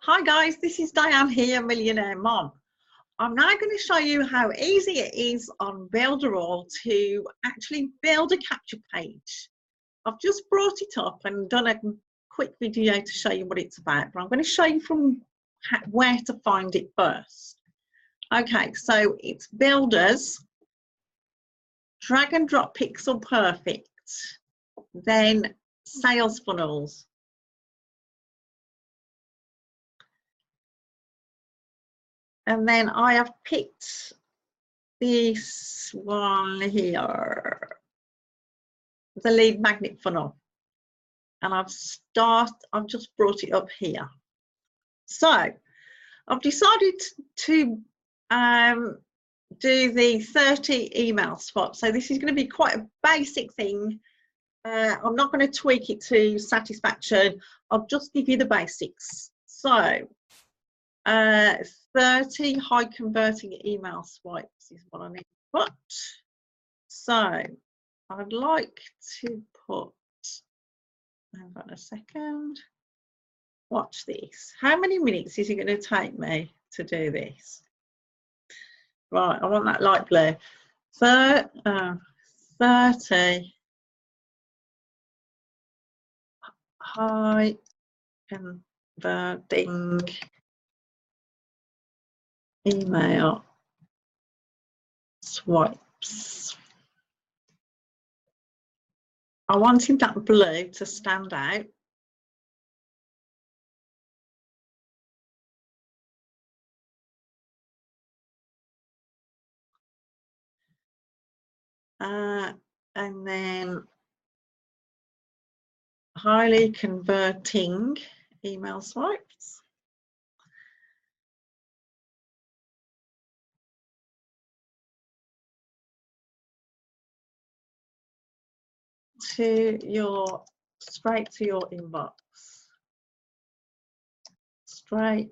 Hi guys, this is Diane here, Millionaire Mom. I'm now going to show you how easy it is on Builderall to actually build a capture page. I've just brought it up and done a quick video to show you what it's about, but I'm going to show you from where to find it first. Okay, so it's Builders, drag and drop Pixel Perfect, then Sales Funnels. And then I have picked this one here, the lead magnet funnel, and I've just brought it up here. So I've decided to do the 30 email spot. So this is going to be quite a basic thing. I'm not going to tweak it to satisfaction. I'll just give you the basics. So 30 high converting email swipes is what I need to put. So I'd like to put, hang on a second, watch this. How many minutes is it going to take me to do this? Right, I want that light blue. 30 high converting email swipes. I wanted that blue to stand out. And then highly converting email swipes. Straight to your inbox. Straight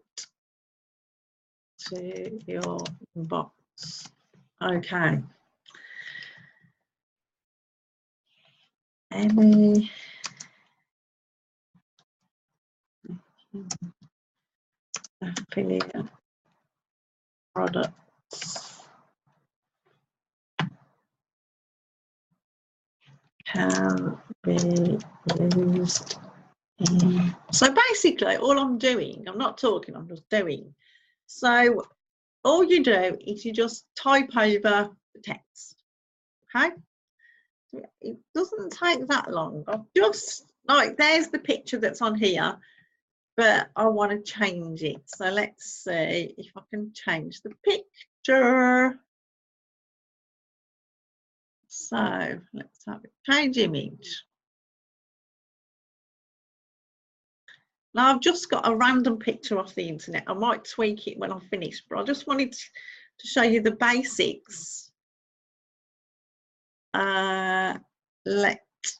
to your inbox. Okay. Any affiliate products can be used in. So basically all I'm doing, I'm not talking, I'm just doing. So all you do is you just type over the text. Okay, it doesn't take that long. I've just, like, there's the picture that's on here, but I want to change it. So let's see if I can change the picture. So let's have it, change image. Now I've just got a random picture off the internet. I might tweak it when I'm finished, but I just wanted to show you the basics. Let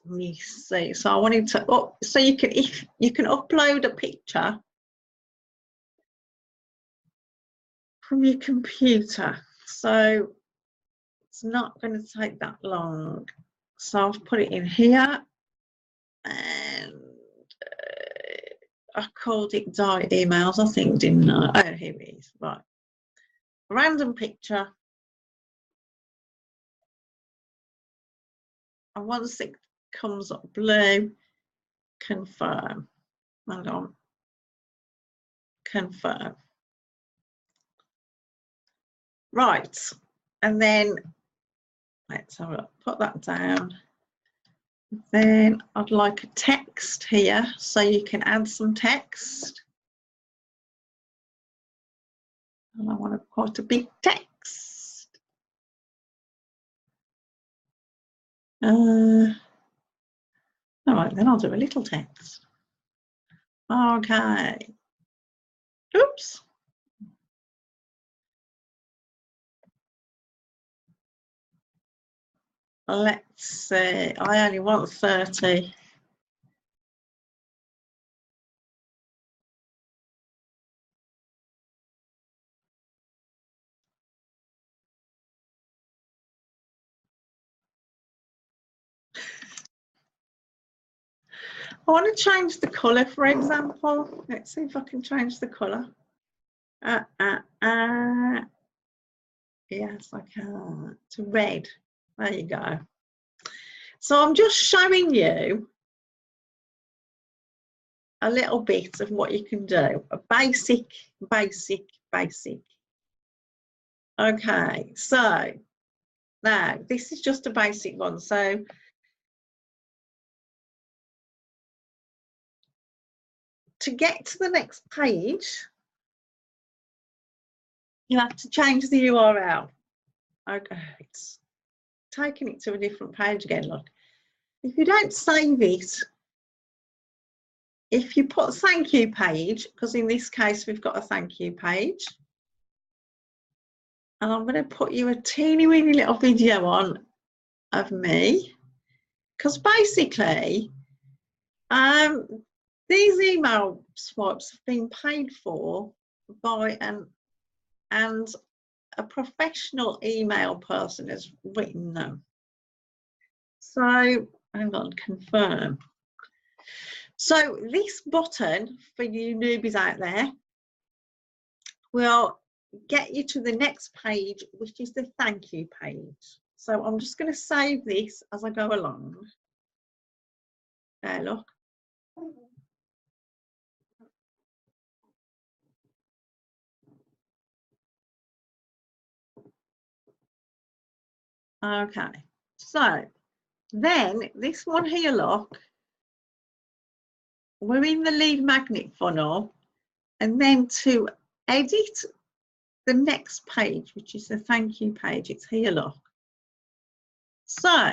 me see. So I wanted to, so you can, if you can upload a picture from your computer. So it's not going to take that long. So I've put it in here, and I called it diet emails, I think, didn't I? Oh, here it is. Right. Random picture. And once it comes up blue, confirm. Hang on. Confirm. Right. And then let's have a look. Put that down. Then I'd like a text here, so you can add some text. And I want to put a big text. All right, then I'll do a little text. Okay. Oops. Let's see. I only want 30. I want to change the colour, for example. Let's see if I can change the colour. Yes, I can. To red. There you go. So I'm just showing you a little bit of what you can do. A basic. Okay, so now this is just a basic one. So to get to the next page, you have to change the URL. Okay, it's taking it to a different page again. Look, if you don't save it, if you put thank you page, because in this case we've got a thank you page, and I'm going to put you a teeny weeny little video on of me, because basically these email swipes have been paid for by and a professional email person has written them. So hang on, confirm. So this button for you newbies out there will get you to the next page, which is the thank you page. So I'm just going to save this as I go along. There, look. Okay, so then this one here, look, we're in the lead magnet funnel, and then to edit the next page, which is the thank you page, it's here, look. So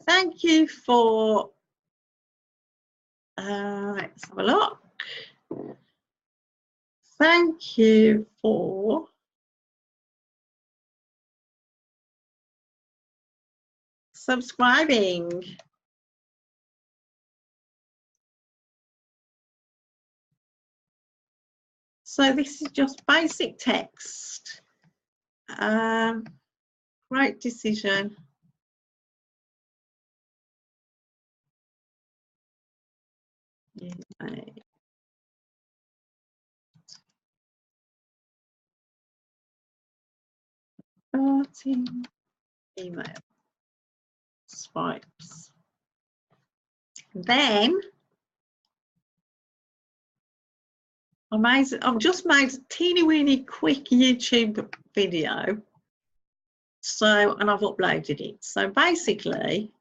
thank you for, let's have a look. Thank you for subscribing. So this is just basic text. Great decision. Starting email swipes. Then I've just made a teeny weeny quick YouTube video. So, and I've uploaded it. So basically,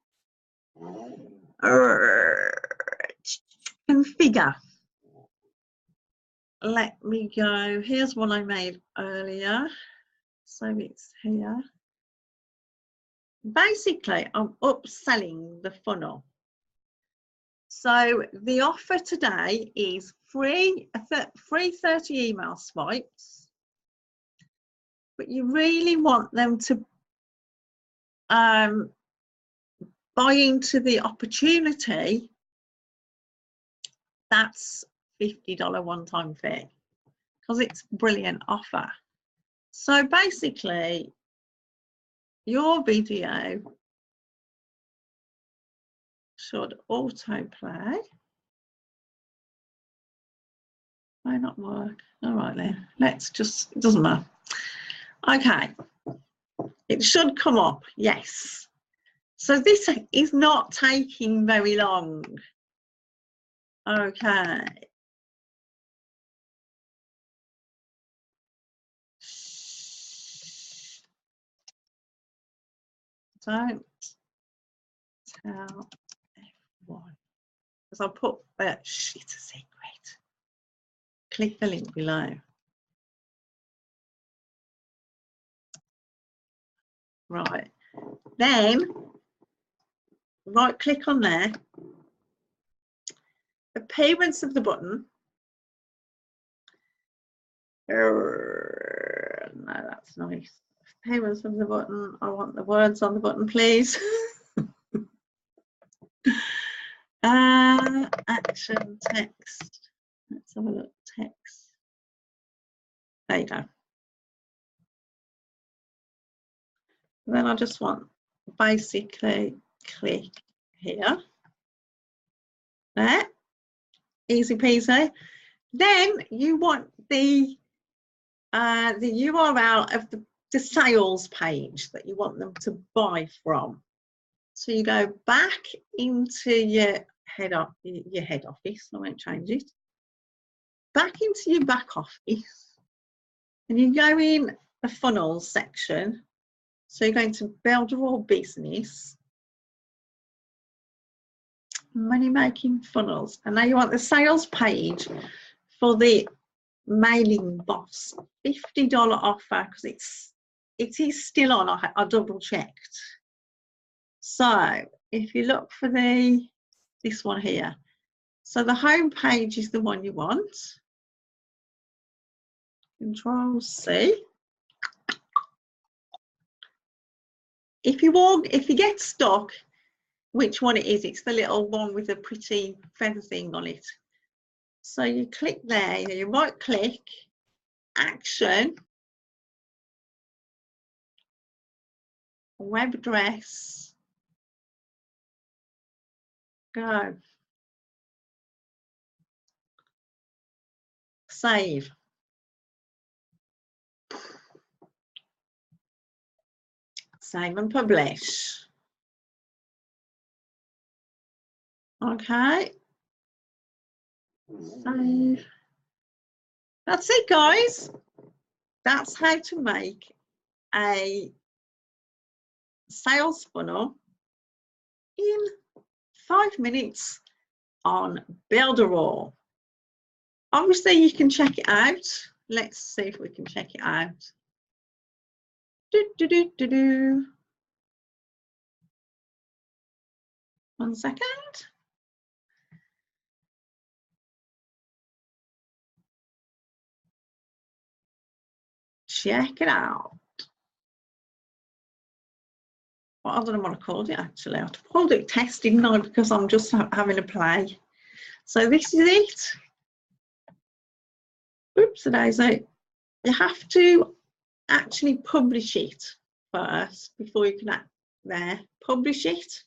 configure. Let me go. Here's one I made earlier. So it's here. Basically, I'm upselling the funnel. So the offer today is free 30 email swipes, but you really want them to buy into the opportunity. That's $50 one-time fee, because it's a brilliant offer. So basically, your video should autoplay. Might not work. All right then, let's just, it doesn't matter. Okay, it should come up, yes. So this is not taking very long. Okay. Don't tell everyone, because I'll put it's a secret. Click the link below. Right, then right click on there, appearance of the button. No, that's nice. Appearance of the button. I want the words on the button, please. Action text. Let's have a look. Text. There you go. Then I just want basically click here. There, easy peasy. Then you want the URL of the sales page that you want them to buy from. So you go back into your head office. I won't change it. Back into your back office, and you go in the funnels section. So you're going to Builderall business, money making funnels, and now you want the sales page for the mailing boss, $50 offer, because it is still on. I double checked. So if you look for this one here, so the home page is the one you want. Control C. If you get stuck, which one it is, it's the little one with the pretty feather thing on it. So you click there, you right click, action, web address, go, save. Save and publish. Okay. Save. That's it, guys. That's how to make a sales funnel in 5 minutes on Builderall. Obviously, you can check it out. Let's see if we can check it out. One second. Check it out. Well, I don't know what I called it actually. I called it testing now because I'm just having a play. So this is it. Oops, daisy. You have to actually publish it first before you can publish it.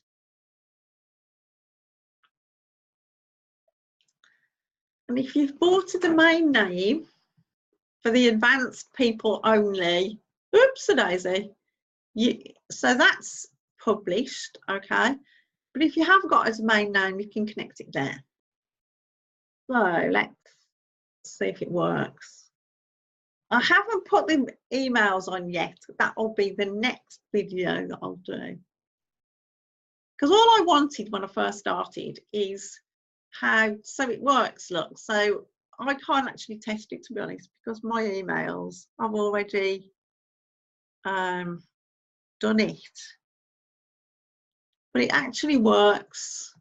And if you've bought a domain name for the advanced people only, oops, daisy. So that's published, okay. But if you have got a domain name, you can connect it there. So let's see if it works. I haven't put the emails on yet. That'll be the next video that I'll do. Because all I wanted when I first started is so it works, look. So I can't actually test it, to be honest, because my emails, I've already done it. But it actually works.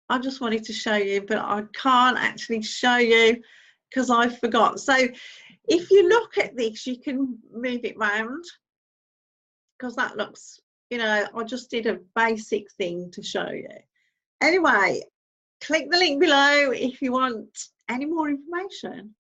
I just wanted to show you, but I can't actually show you because I forgot. So if you look at this, you can move it round because that looks, you know, I just did a basic thing to show you. Anyway, click the link below if you want any more information.